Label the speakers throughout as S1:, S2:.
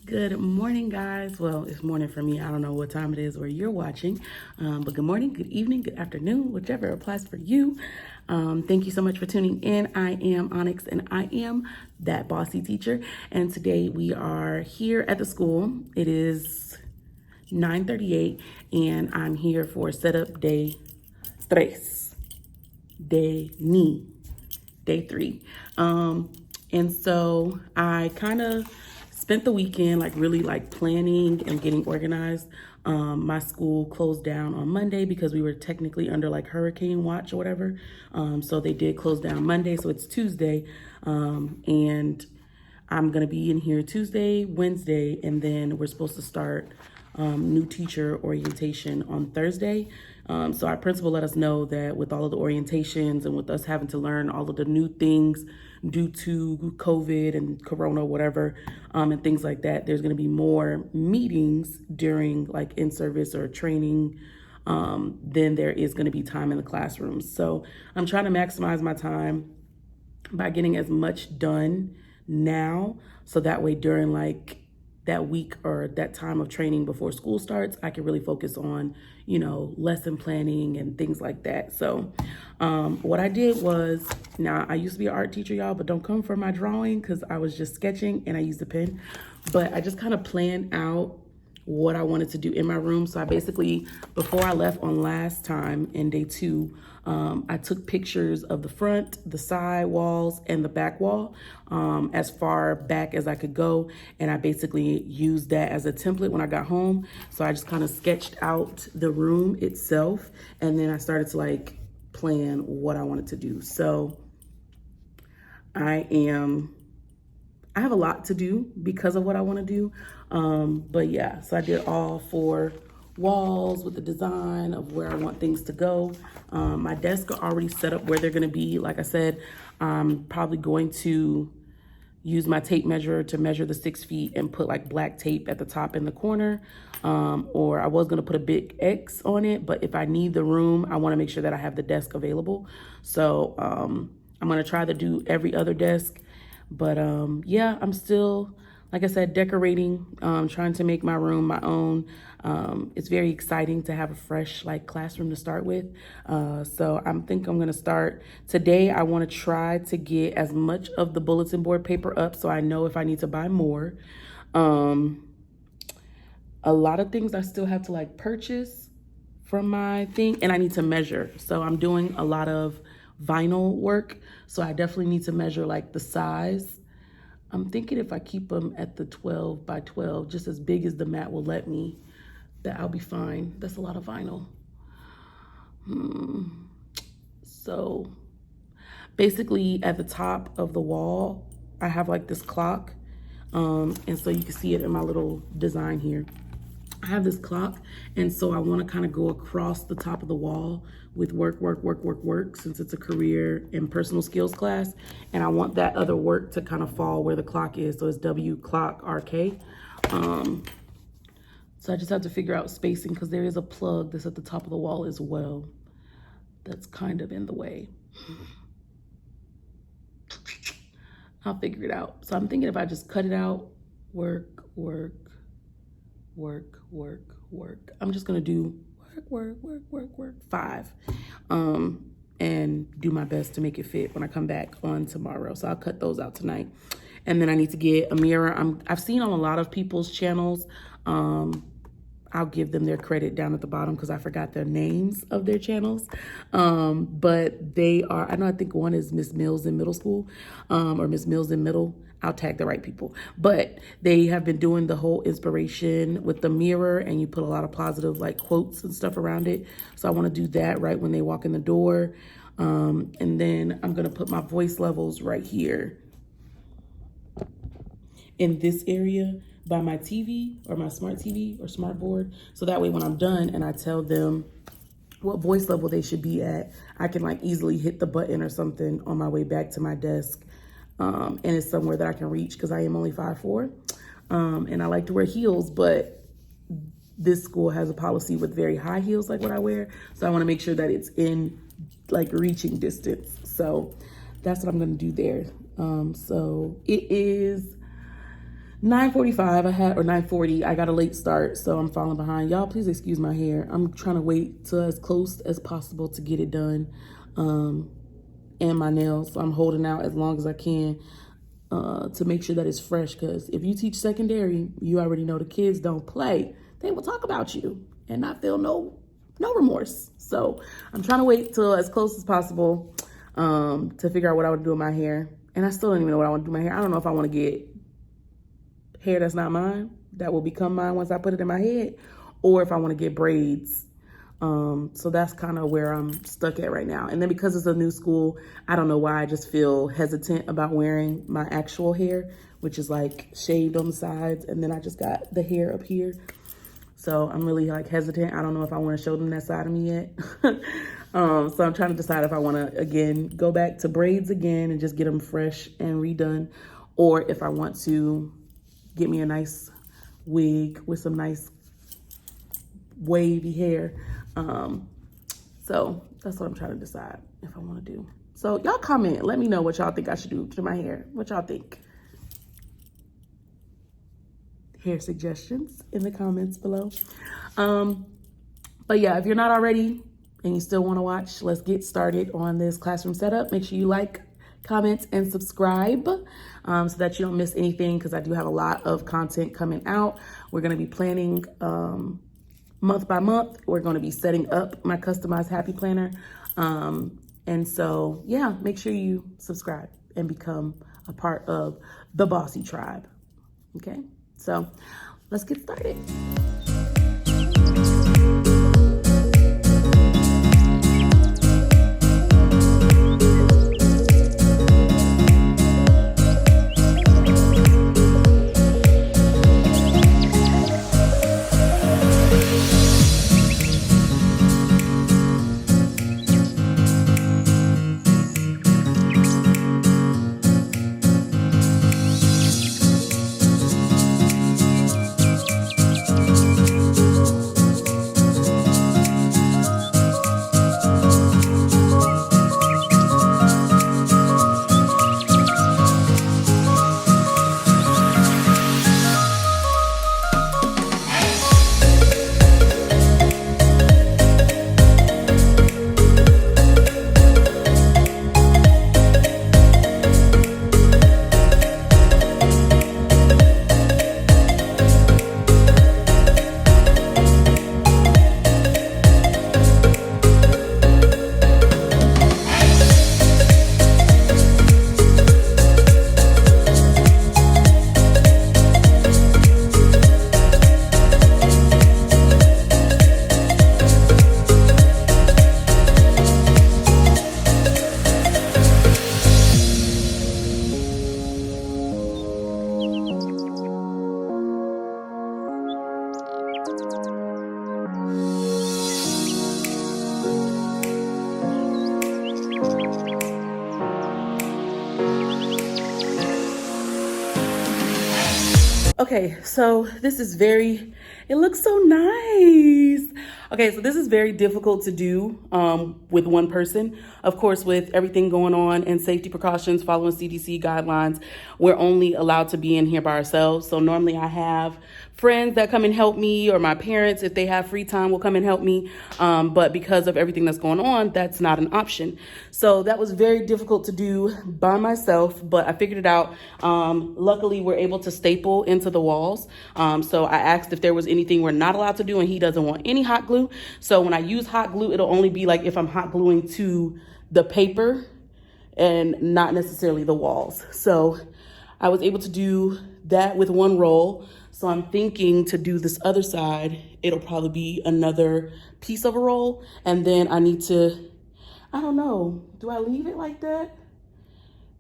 S1: Good morning, guys. Well, it's morning for me. I don't know what time it is where you're watching, but good morning, good evening, good afternoon, whichever applies for you. Thank you so much for tuning in. I am Onyx, and I am that bossy teacher. And today we are here at the school. It is 9:38, and I'm here for setup day tres, day 3. And so I kind of spent the weekend really planning and getting organized. My school closed down on Monday because we were technically under hurricane watch or whatever. So they did close down Monday, so it's Tuesday. And I'm gonna be in here Tuesday, Wednesday, and then we're supposed to start new teacher orientation on Thursday. So our principal let us know that with all of the orientations and with us having to learn all of the new things due to COVID and Corona, whatever, and things like that, there's going to be more meetings during in-service or training than there is going to be time in the classroom. So I'm trying to maximize my time by getting as much done now, so that way during that week or that time of training before school starts, I can really focus on, lesson planning and things like that. So what I did was, now I used to be an art teacher, y'all, but don't come for my drawing because I was just sketching and I used a pen. But I just kind of planned out what I wanted to do in my room. So I basically, before I left on last time in day 2, I took pictures of the front, the side walls, and the back wall, as far back as I could go. And I basically used that as a template when I got home. So I just kind of sketched out the room itself. And then I started to plan what I wanted to do. So I have a lot to do because of what I want to do. But yeah, so I did all 4 walls with the design of where I want things to go. My desk are already set up where they're going to be. Like I said, I'm probably going to use my tape measure to measure the 6 feet and put black tape at the top in the corner. Or I was going to put a big X on it, but if I need the room, I want to make sure that I have the desk available. So I'm going to try to do every other desk. But yeah, I'm still, like I said, decorating, trying to make my room my own. It's very exciting to have a fresh classroom to start with. So I think I'm gonna start today. I want to try to get as much of the bulletin board paper up so I know if I need to buy more. A lot of things I still have to purchase from my thing, and I need to measure. So I'm doing a lot of vinyl work, so I definitely need to measure the size. I'm thinking if I keep them at the 12 by 12, just as big as the mat will let me, that I'll be fine. That's a lot of vinyl. So basically at the top of the wall, I have this clock. And so you can see it in my little design here. I have this clock, and so I want to kind of go across the top of the wall with work, since it's a career and personal skills class. And I want that other work to kind of fall where the clock is. So it's W clock RK. So I just have to figure out spacing because there is a plug that's at the top of the wall as well. That's kind of in the way. I'll figure it out. So I'm thinking if I just cut it out, work. I'm just gonna do work 5, and do my best to make it fit when I come back on tomorrow. So I'll cut those out tonight. And then I need to get a mirror. I've seen on a lot of people's channels, I'll give them their credit down at the bottom because I forgot their names of their channels. But they are, I think one is Miss Mills in middle school, or Miss Mills in middle. I'll tag the right people. But they have been doing the whole inspiration with the mirror, and you put a lot of positive quotes and stuff around it. So I want to do that right when they walk in the door. And then I'm going to put my voice levels right here in this area by my TV or my smart TV or smart board. So that way when I'm done and I tell them what voice level they should be at, I can easily hit the button or something on my way back to my desk. And it's somewhere that I can reach because I am only 5'4". And I like to wear heels, but this school has a policy with very high heels like what I wear. So I want to make sure that it's in reaching distance. So that's what I'm going to do there. So it is 9:45 or 9:40, I got a late start, so I'm falling behind. Y'all, please excuse my hair. I'm trying to wait till as close as possible to get it done. And my nails, so I'm holding out as long as I can to make sure that it's fresh, because if you teach secondary, you already know the kids don't play. They will talk about you and not feel no remorse. So I'm trying to wait till as close as possible to figure out what I would do with my hair. And I still don't even know what I want to do with my hair. I don't know if I want to get hair that's not mine, that will become mine once I put it in my head, or if I want to get braids. So that's kind of where I'm stuck at right now. And then because it's a new school, I don't know why I just feel hesitant about wearing my actual hair, which is like shaved on the sides, and then I just got the hair up here. So I'm really like hesitant. I don't know if I want to show them that side of me yet. So I'm trying to decide if I want to, again, go back to braids again and just get them fresh and redone, or if I want to get me a nice wig with some nice wavy hair. So that's what I'm trying to decide if I want to do. So y'all comment, let me know what y'all think I should do to my hair. What y'all think? Hair suggestions in the comments below. But yeah, if you're not already and you still want to watch, let's get started on this classroom setup. Make sure you like, comment, and subscribe so that you don't miss anything, because I do have a lot of content coming out. We're going to be planning month by month. We're going to be setting up my customized happy planner. And so, yeah, make sure you subscribe and become a part of the Bossy Tribe. Okay, so let's get started. Okay, so this is it looks so nice. Okay, so this is very difficult to do with one person. Of course, with everything going on and safety precautions, following CDC guidelines, we're only allowed to be in here by ourselves. So normally I have friends that come and help me, or my parents, if they have free time, will come and help me. But because of everything that's going on, that's not an option. So that was very difficult to do by myself, but I figured it out. Luckily, we're able to staple into the walls. So I asked if there was anything we're not allowed to do, and he doesn't want any hot glue. So when I use hot glue, it'll only be like if I'm hot gluing to the paper and not necessarily the walls. So I was able to do that with one roll. So I'm thinking to do this other side, it'll probably be another piece of a roll. And then I need to, I don't know, do I leave it like that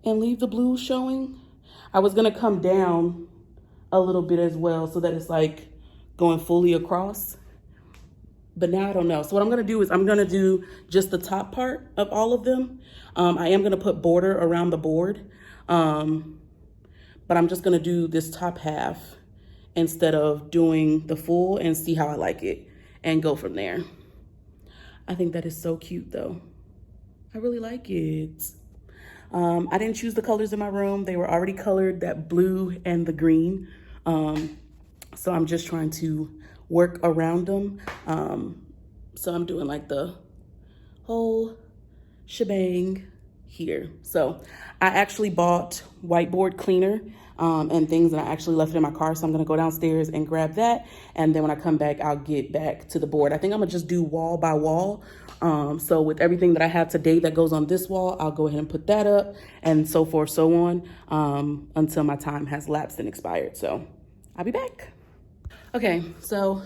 S1: and leave the blue showing? I was gonna come down a little bit as well so that it's like going fully across. But now I don't know. So what I'm gonna do is I'm gonna do just the top part of all of them. I am gonna put border around the board, but I'm just gonna do this top half instead of doing the full, and see how I like it and go from there. I think that is so cute though. I really like it. I didn't choose the colors in my room. They were already colored, that blue and the green. So I'm just trying to work around them. So I'm doing like the whole shebang here. So I actually bought whiteboard cleaner and things, and I actually left it in my car. So I'm gonna go downstairs and grab that. And then when I come back, I'll get back to the board. I think I'm gonna just do wall by wall. So with everything that I have today that goes on this wall, I'll go ahead and put that up and so forth, so on, until my time has lapsed and expired. So I'll be back. Okay, so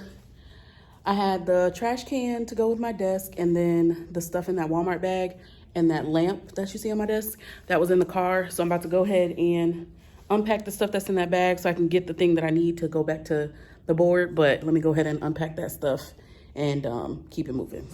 S1: I had the trash can to go with my desk, and then the stuff in that Walmart bag and that lamp that you see on my desk that was in the car. So I'm about to go ahead and unpack the stuff that's in that bag so I can get the thing that I need to go back to the board. But let me go ahead and unpack that stuff and keep it moving.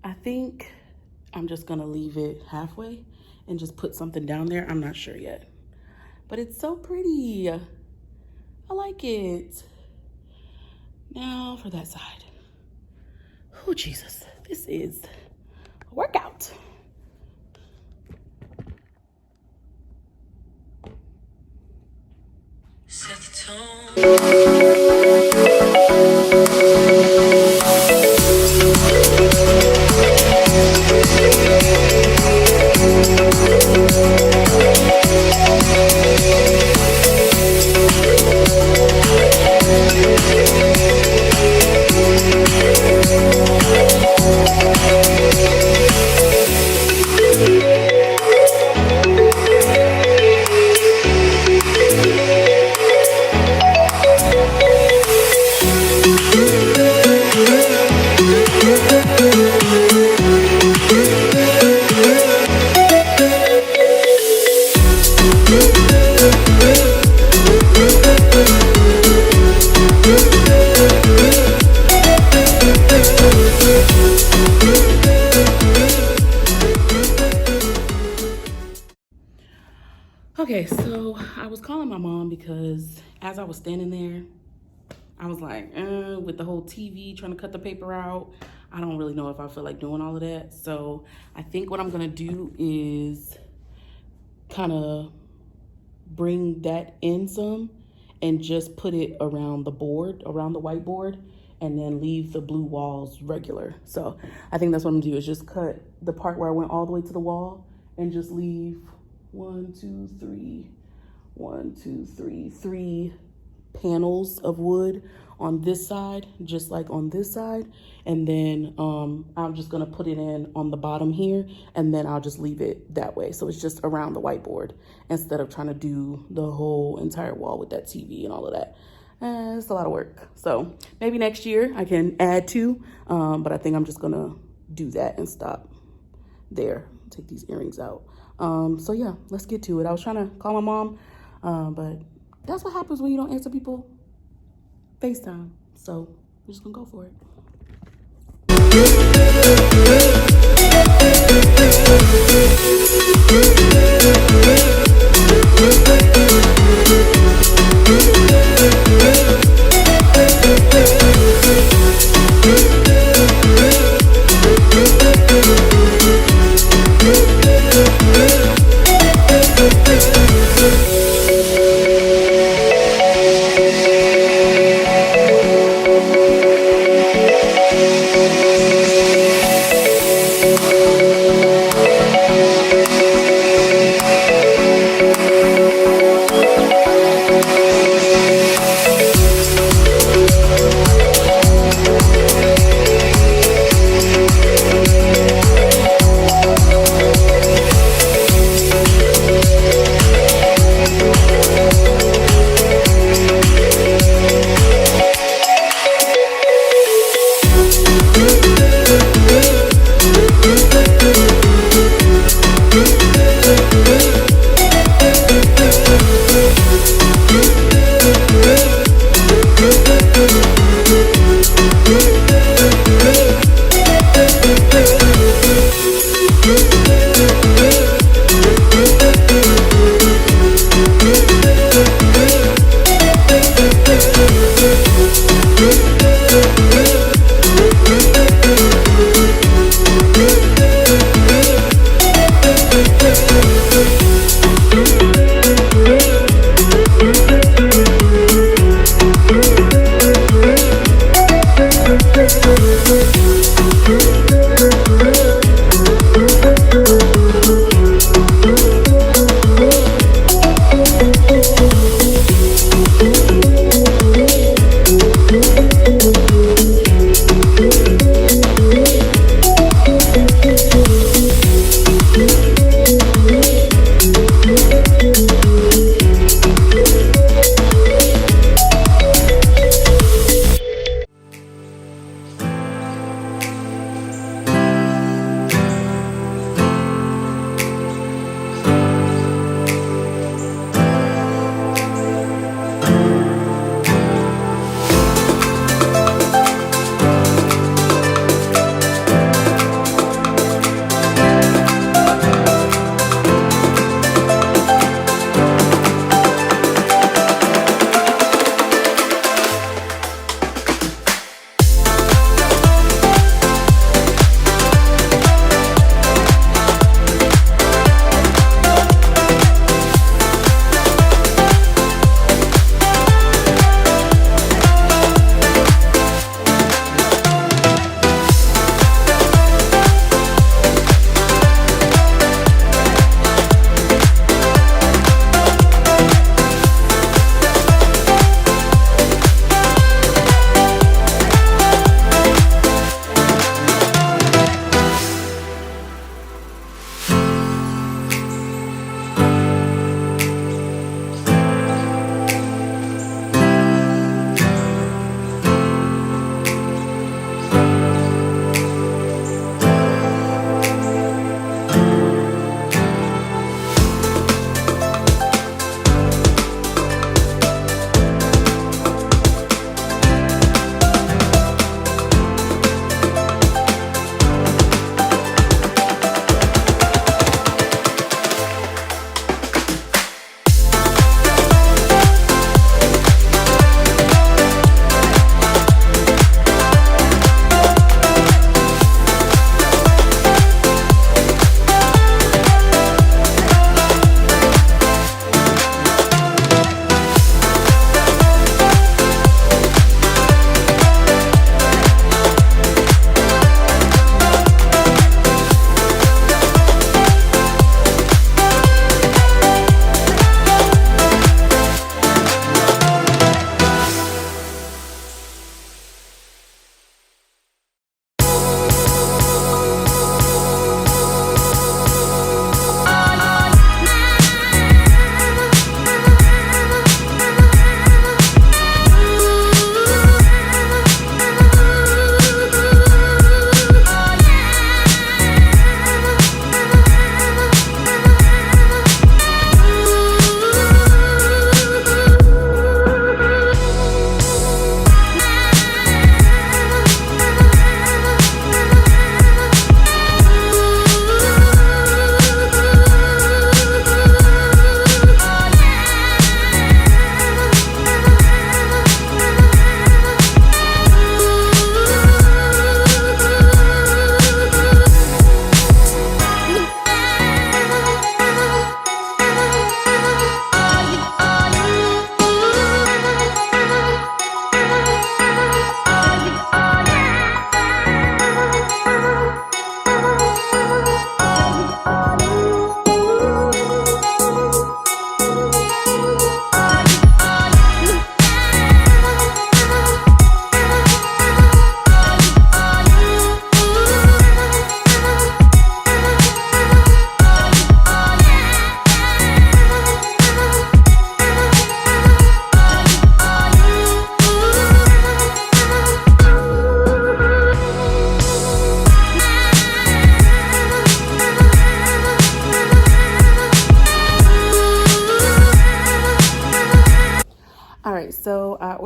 S1: I think I'm just gonna leave it halfway and just put something down there. I'm not sure yet, but it's so pretty. I like it. Now for that side. Oh, Jesus, this is a workout. Set the tone. Okay, so I was calling my mom because as I was standing there, I was like, with the whole TV trying to cut the paper out, I don't really know if I feel like doing all of that. So I think what I'm gonna do is kind of bring that in some and just put it around the board, around the whiteboard, and then leave the blue walls regular. So I think that's what I'm gonna do is just cut the part where I went all the way to the wall and just leave 3 panels of wood on this side, just like on this side. And then I'm just gonna put it in on the bottom here, and then I'll just leave it that way. So it's just around the whiteboard instead of trying to do the whole entire wall with that TV and all of that. It's a lot of work. So maybe next year I can add to, but I think I'm just gonna do that and stop there. Take these earrings out. So yeah, let's get to it. I was trying to call my mom, but that's what happens when you don't answer people FaceTime. So we're just gonna go for it.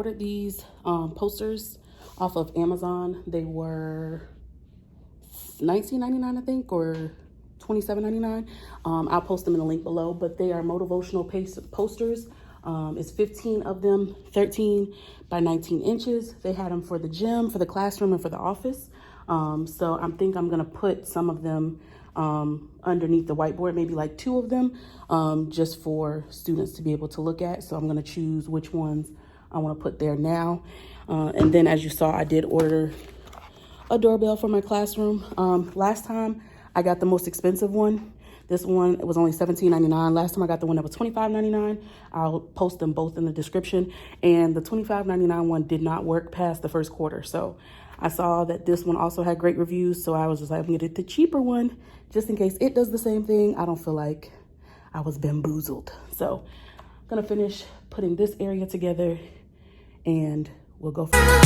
S1: ordered these posters off of Amazon. They were $19.99, I think, or $27.99. I'll post them in the link below, but they are motivational posters. It's 15 of them, 13 by 19 inches. They had them for the gym, for the classroom, and for the office. So I think I'm gonna put some of them underneath the whiteboard, maybe like 2 of them, just for students to be able to look at. So I'm gonna choose which ones I wanna put there now. And then as you saw, I did order a doorbell for my classroom. Last time I got the most expensive one. This one, it was only $17.99. Last time I got the one that was $25.99. I'll post them both in the description. And the $25.99 one did not work past the first quarter. So I saw that this one also had great reviews. So I was just like, I'm gonna get the cheaper one just in case it does the same thing. I don't feel like I was bamboozled. So I'm gonna finish putting this area together and we'll go from there.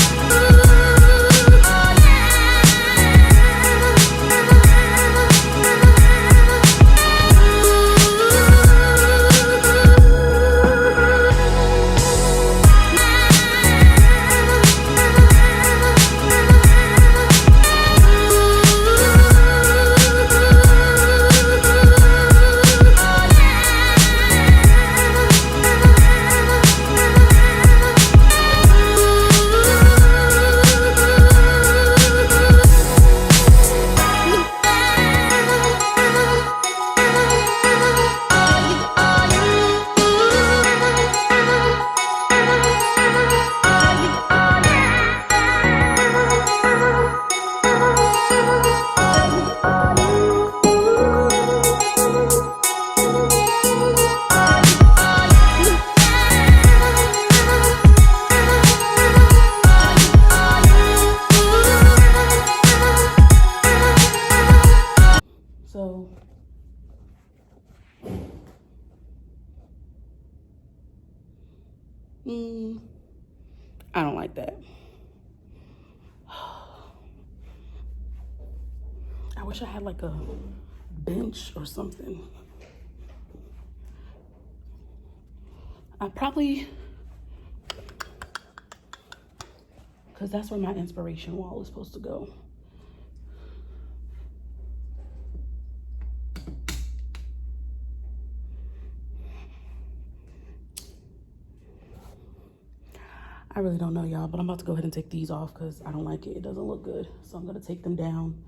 S1: I don't like that. I wish I had like a bench or something. I probably, because that's where my inspiration wall is supposed to go. I really don't know, y'all, but I'm about to go ahead and take these off because I don't like it. It doesn't look good. So I'm going to take them down.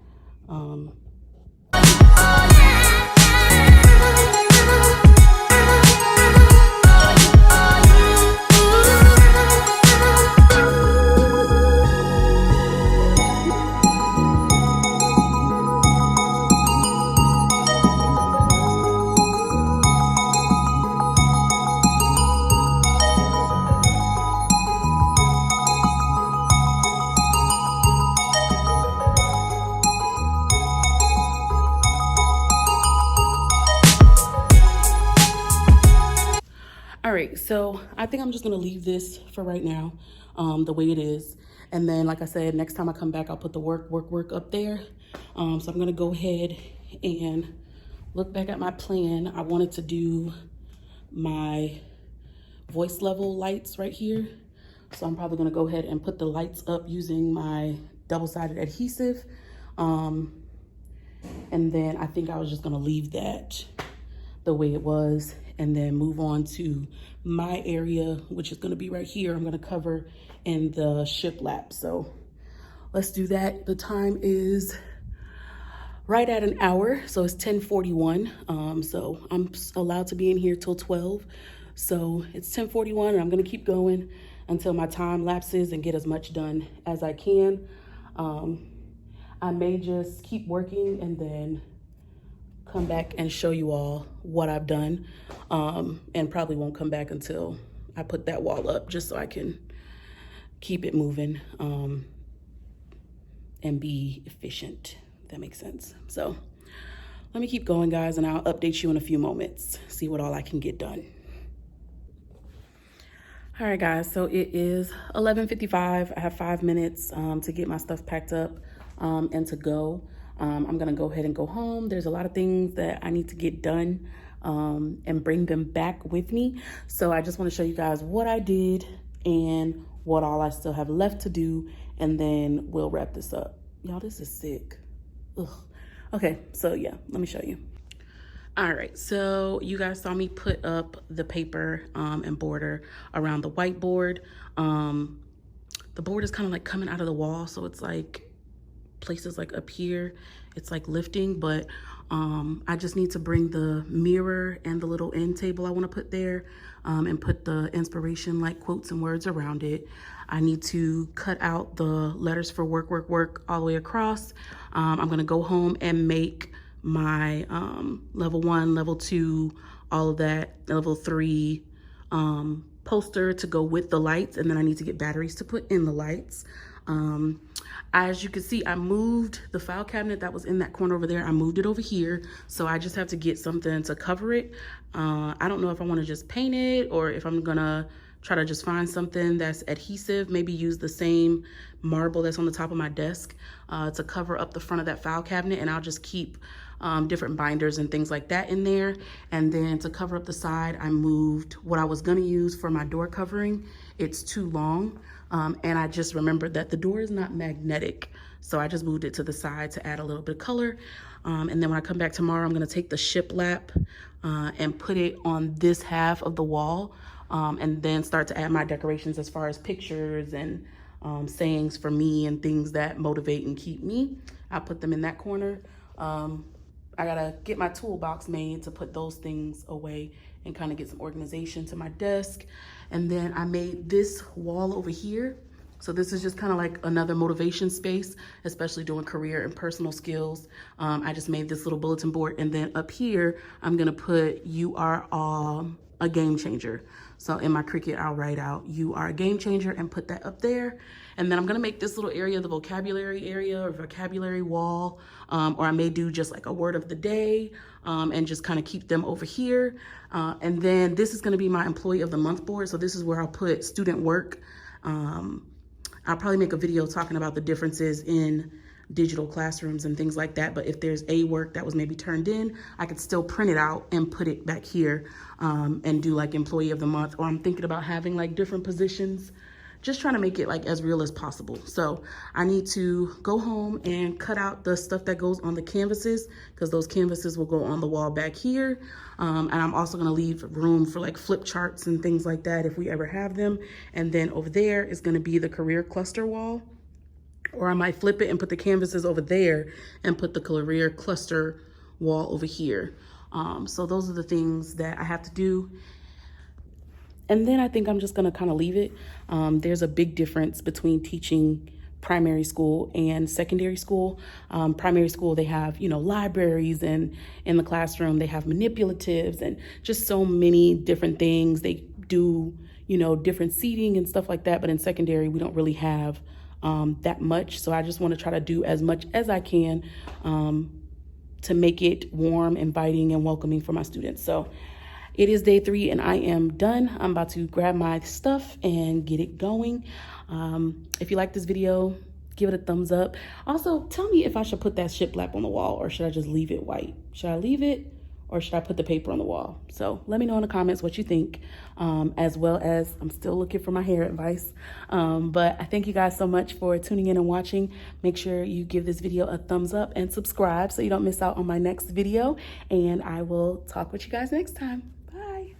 S1: All right, so I think I'm just gonna leave this for right now, the way it is. And then, like I said, next time I come back, I'll put the work up there. So I'm gonna go ahead and look back at my plan. I wanted to do my voice level lights right here. So I'm probably gonna go ahead and put the lights up using my double-sided adhesive. And then I think I was just gonna leave that the way it was and then move on to my area, which is gonna be right here. I'm gonna cover in the shiplap. So let's do that. The time is right at an hour, so it's 10:41. So I'm allowed to be in here till 12. So it's 10:41 and I'm gonna keep going until my time lapses and get as much done as I can. I may just keep working and then come back and show you all what I've done, and probably won't come back until I put that wall up, just so I can keep it moving and be efficient, if that makes sense. So let me keep going, guys, and I'll update you in a few moments, see what all I can get done. All right, guys, so it is 11:55. I have 5 minutes to get my stuff packed up and to go. I'm gonna go ahead and go home. There's a lot of things that I need to get done and bring them back with me. So I just wanna show you guys what I did and what all I still have left to do, and then we'll wrap this up. Y'all, this is sick. Ugh. Okay, so yeah, let me show you. All right, so you guys saw me put up the paper and border around the whiteboard. The board is kind of like coming out of the wall, so it's like places like up here, it's like lifting, but I just need to bring the mirror and the little end table I want to put there and put the inspiration like quotes and words around it. I need to cut out the letters for work, work, work all the way across. I'm gonna go home and make my level 1, level 2, all of that, level 3 poster to go with the lights, and then I need to get batteries to put in the lights. As you can see, I moved the file cabinet that was in that corner over there. I moved it over here, so I just have to get something to cover it. I don't know if I want to just paint it or if I'm gonna try to just find something that's adhesive, maybe use the same marble that's on the top of my desk to cover up the front of that file cabinet, and I'll just keep different binders and things like that in there. And then to cover up the side, I moved what I was gonna use for my door covering. It's too long, and I just remembered that the door is not magnetic, so I just moved it to the side to add a little bit of color. And then when I come back tomorrow, I'm gonna take the shiplap and put it on this half of the wall, and then start to add my decorations as far as pictures and sayings for me and things that motivate and keep me. I put them in that corner. I gotta get my toolbox made to put those things away and kind of get some organization to my desk. And then I made this wall over here. So this is just kind of like another motivation space, especially doing career and personal skills. I just made this little bulletin board, and then up here, I'm gonna put "You are a game changer." So in my Cricut, I'll write out "You are a game changer" and put that up there. And then I'm gonna make this little area the vocabulary area or vocabulary wall, or I may do just like a word of the day and just kind of keep them over here. And then this is gonna be my employee of the month board. So this is where I'll put student work. I'll probably make a video talking about the differences in digital classrooms and things like that. But if there's a work that was maybe turned in, I could still print it out and put it back here and do like employee of the month. Or I'm thinking about having like different positions, just trying to make it like as real as possible. So I need to go home and cut out the stuff that goes on the canvases, because those canvases will go on the wall back here. And I'm also gonna leave room for like flip charts and things like that if we ever have them. And then over there is gonna be the career cluster wall, or I might flip it and put the canvases over there and put the career cluster wall over here. So those are the things that I have to do. And then I think I'm just gonna kind of leave it. There's a big difference between teaching primary school and secondary school. Primary school, they have, libraries, and in the classroom, they have manipulatives and just so many different things. They do, different seating and stuff like that. But in secondary, we don't really have that much. So I just want to try to do as much as I can to make it warm, inviting, and welcoming for my students. So it is day 3 and I am done. I'm about to grab my stuff and get it going. If you like this video, give it a thumbs up. Also, tell me if I should put that shiplap on the wall or should I just leave it white? Should I leave it or should I put the paper on the wall? So let me know in the comments what you think, as well as I'm still looking for my hair advice. But I thank you guys so much for tuning in and watching. Make sure you give this video a thumbs up and subscribe so you don't miss out on my next video. And I will talk with you guys next time. Bye.